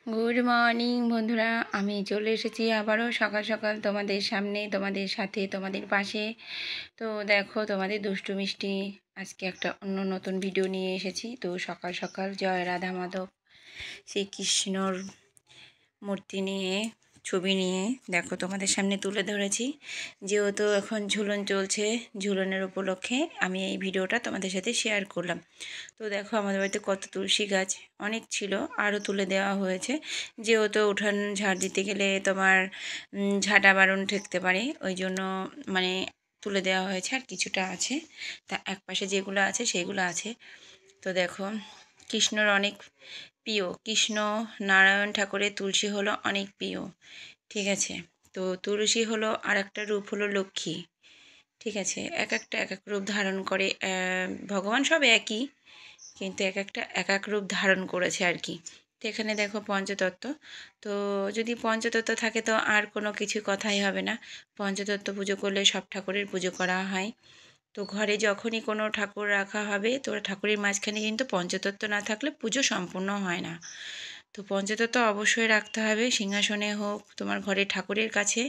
Good morning বন্ধুরা, আমি চলে এসেছি আবারও সকাল সকাল তোমাদের সামনে, তোমাদের সাথে, তোমাদের পাশে। তো দেখো, তোমাদের দুষ্টু মিষ্টি আজকে একটা অন্য নতুন ভিডিও নিয়ে এসেছি। তো সকাল সকাল জয় রাধা মাধব শ্রীকৃষ্ণর মূর্তি নিয়ে, ছবি নিয়ে দেখো তোমাদের সামনে তুলে ধরেছি। যেহেতু এখন ঝুলন চলছে, ঝুলনের উপলক্ষে আমি এই ভিডিওটা তোমাদের সাথে শেয়ার করলাম। তো দেখো, আমাদের বাড়িতে কত তুলসী গাছ অনেক ছিল, আরও তুলে দেওয়া হয়েছে। যেহেতু উঠান ঝাড় দিতে গেলে তোমার ঝাঁটা বারণ ঠেকতে পারে, ওই জন্য মানে তুলে দেওয়া হয়েছে। আর কিছুটা আছে, তা একপাশে যেগুলো আছে সেগুলো আছে। তো দেখো, কৃষ্ণর অনেক প্রিয়, কৃষ্ণ নারায়ণ ঠাকুরের তুলসী হলো অনেক প্রিয়, ঠিক আছে। তো তুলসী হলো আর একটা রূপ হলো লক্ষ্মী, ঠিক আছে। এক একটা এক এক রূপ ধারণ করে, ভগবান সব একই, কিন্তু এক একটা এক এক রূপ ধারণ করেছে আর কি। তো এখানে দেখো পঞ্চতত্ত্ব। তো যদি পঞ্চতত্ত্ব থাকে তো আর কোনো কিছু কথাই হবে না। পঞ্চতত্ত্ব পুজো করলে সব ঠাকুরের পুজো করা হয়। তো ঘরে যখনই কোনো ঠাকুর রাখা হবে, তো ঠাকুরের মাঝখানে কিন্তু পঞ্চতত্ত্ব না থাকলে পুজো সম্পূর্ণ হয় না। তো পঞ্চতত্ত্ব অবশ্যই রাখতে হবে, সিংহাসনে হোক, তোমার ঘরে ঠাকুরের কাছে।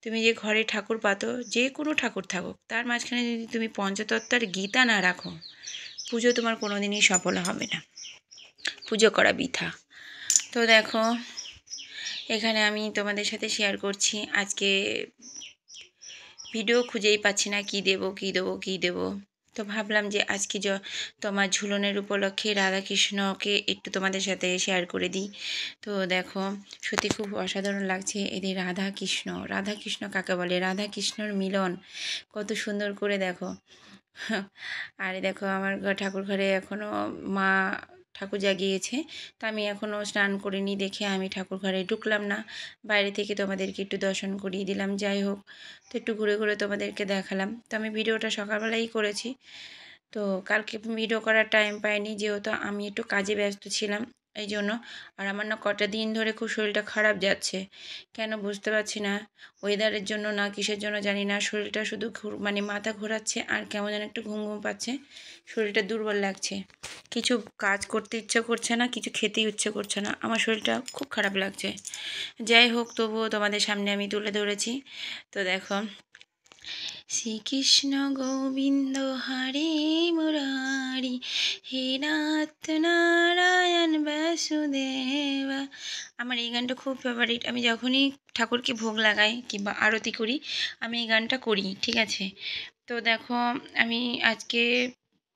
তুমি যে ঘরে ঠাকুর পাতো, যে কোনো ঠাকুর থাকুক, তার মাঝখানে যদি তুমি পঞ্চতত্ত্বের গীতা না রাখো, পুজো তোমার কোনো দিনই সফল হবে না, পুজো করা বৃথা। তো দেখো, এখানে আমি তোমাদের সাথে শেয়ার করছি আজকে ভিডিও খুঁজেই পাচ্ছি না, কী দেবো কী দেবো কী দেবো। তো ভাবলাম যে আজকে তোমার ঝুলনের উপলক্ষে রাধাকৃষ্ণকে একটু তোমাদের সাথে শেয়ার করে দিই। তো দেখো, সত্যি খুব অসাধারণ লাগছে এদের রাধাকৃষ্ণ। রাধাকৃষ্ণ কাকে বলে? রাধাকৃষ্ণর মিলন কত সুন্দর করে দেখো। আর দেখো, আমার ঠাকুর ঘরে এখনও মা ঠাকুর জাগিয়েছে। তো আমি এখনও স্নান করিনি দেখে আমি ঠাকুর ঘরে ঢুকলাম না, বাইরে থেকে তোমাদেরকে একটু দর্শন করিয়ে দিলাম। যাই হোক, তো একটু ঘুরে ঘুরে তোমাদেরকে দেখালাম। তো আমি ভিডিওটা সকালবেলাই করেছি, তো কালকে ভিডিও করার টাইম পাইনি, যেহেতু আমি একটু কাজে ব্যস্ত ছিলাম এই জন্য। আর আমার না কটা দিন ধরে খুব শরীরটা খারাপ যাচ্ছে, কেন বুঝতে পারছি না। ওয়েদারের জন্য না কিসের জন্য জানি না, শরীরটা শুধু মানে মাথা ঘোরাচ্ছে আর কেমন যেন একটু ঘুম ঘুম পাচ্ছে, শরীরটা দুর্বল লাগছে। কিছু কাজ করতে ইচ্ছে করছে না, কিছু খেতেই ইচ্ছে করছে না, আমার শরীরটা খুব খারাপ লাগছে। যাই হোক, তবুও তোমাদের সামনে আমি তুলে ধরেছি। তো দেখো, শ্রীকৃষ্ণ গোবিন্দ হরে মুরারি, হে নাথ নারায়ণ বাসুদেবা। আমার এই গানটা খুব ফেভারিট। আমি যখনই ঠাকুরকে ভোগ লাগাই কিংবা আরতি করি, আমি এই গানটা করি, ঠিক আছে। তো দেখো, আমি আজকে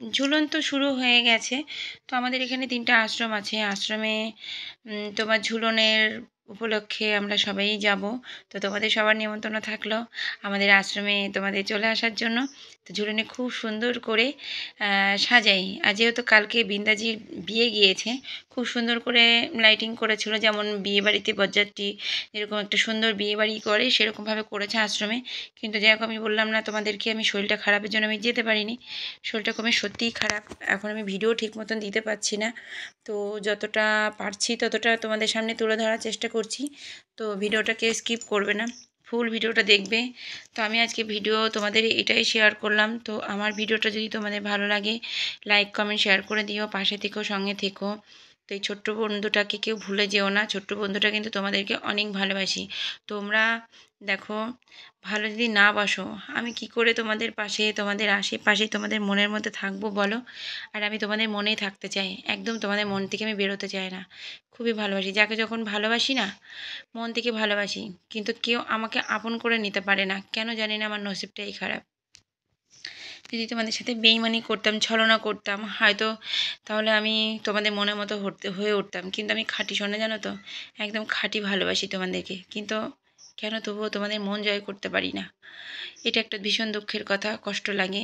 ঝুলন তো শুরু হয়ে গেছে। তো আমাদের এখানে 3টা আশ্রম আছে, আশ্রমে তোমার ঝুলনের উপলক্ষে আমরা সবাই যাব। তো তোমাদের সবার নিমন্ত্রণ থাকলো আমাদের আশ্রমে তোমাদের চলে আসার জন্য। তো ঝুলনে খুব সুন্দর করে সাজাই। আর যেহেতু কালকে বৃন্দাজির বিয়ে গিয়েছে, খুব সুন্দর করে লাইটিং করেছিল, যেমন বিয়েবাড়িতে বরযাত্রী যেরকম একটা সুন্দর বিয়েবাড়ি করে সেরকমভাবে করেছে আশ্রমে। কিন্তু যেরকম আমি বললাম না তোমাদেরকে, আমি শরীরটা খারাপের জন্য আমি যেতে পারিনি। শরীরটা কমে সত্যিই খারাপ, এখন আমি ভিডিও ঠিক মতন দিতে পারছি না। তো যতটা পারছি ততটা তোমাদের সামনে তুলে ধরার চেষ্টা করছি। তো ভিডিওটাকে স্কিপ করবে না, ফুল ভিডিওটা দেখবে। তো আমি আজকে ভিডিও তোমাদের এটাই শেয়ার করলাম। তো আমার ভিডিওটা যদি তোমাদের ভালো লাগে, লাইক কমেন্ট শেয়ার করে দিও, পাশে থেকো, সঙ্গে থেকো। তো এই ছোট্ট বন্ধুটাকে কেউ ভুলে যেও না, ছোট্ট বন্ধুটা কিন্তু তোমাদেরকে অনেক ভালোবাসি। তোমরা দেখো, ভালো যদি না বাসো, আমি কি করে তোমাদের পাশে, তোমাদের আশেপাশে, তোমাদের মনের মধ্যে থাকবো বলো? আর আমি তোমাদের মনেই থাকতে চাই, একদম তোমাদের মন থেকে আমি বেরোতে চাই না। খুবই ভালোবাসি, যাকে যখন ভালোবাসি না, মন থেকে ভালোবাসি, কিন্তু কেউ আমাকে আপন করে নিতে পারে না, কেন জানি না, আমার নসিবটাই খারাপ। যদি তোমাদের সাথে বেইমানি করতাম, ছলনা করতাম হয়তো, তাহলে আমি তোমাদের মনের মতো হয়ে উঠতাম। কিন্তু আমি খাঁটি সোনা, জানো তো, একদম খাঁটি ভালোবাসি তোমাদেরকে, কিন্তু কেন তবুও তোমাদের মন জয় করতে পারি না। এটা একটা ভীষণ দুঃখের কথা, কষ্ট লাগে।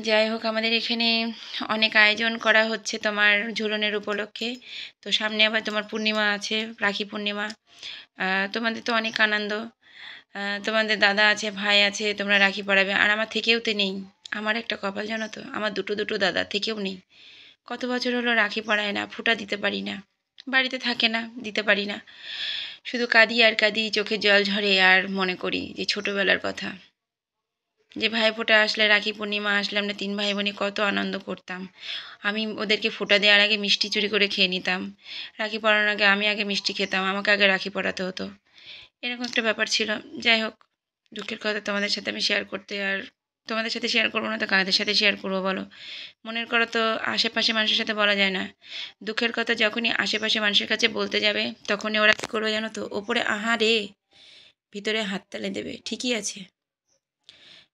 যাই হোক, আমাদের এখানে অনেক আয়োজন করা হচ্ছে তোমার ঝুলনের উপলক্ষে। তো সামনে আবার তোমার পূর্ণিমা আছে, রাখি পূর্ণিমা। তোমাদের তো অনেক আনন্দ, তোমাদের দাদা আছে, ভাই আছে, তোমরা রাখি পরাবে। আর আমার থেকেও তো নেই, আমার একটা কপাল জানো তো, আমার দুটো দুটো দাদা থেকেও নেই। কত বছর হলো রাখি পরায় না, ফুটা দিতে পারি না, বাড়িতে থাকে না, দিতে পারি না। শুধু কাঁদি আর কাঁদি, চোখে জল ঝরে আর মনে করি যে ছোটোবেলার কথা। যে ভাইফোঁটা আসলে, রাখি পূর্ণিমা আসলে আমরা 3 ভাই বোনে কত আনন্দ করতাম। আমি ওদেরকে ফোঁটা দেওয়ার আগে মিষ্টি চুরি করে খেয়ে নিতাম। রাখি পরানোর আগে আমি আগে মিষ্টি খেতাম, আমাকে আগে রাখি পরাতে হতো। এরকম একটা ব্যাপার ছিল। যাই হোক, দুঃখের কথা তোমাদের সাথে আমি শেয়ার করতে, আর তোমাদের সাথে শেয়ার করবো না তো কাদের সাথে শেয়ার করবো বলো? মনের কথা তো আশেপাশে মানুষের সাথে বলা যায় না। দুঃখের কথা যখনই আশেপাশে মানুষের কাছে বলতে যাবে, তখনই ওরা কী করবে জানো তো? ওপরে আহারে, ভিতরে হাততালি দেবে। ঠিকই আছে,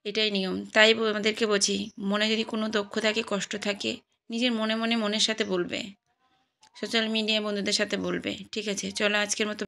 এটাই নিয়ম। তাই আমাদেরকে বলছি, মনে যদি কোনো দুঃখ থাকে, কষ্ট থাকে, নিজের মনে মনে মনের সাথে বলবে। সোশ্যাল মিডিয়ায় বন্ধুদের সাথে বলবে। ঠিক আছে, চলো আজকের মতো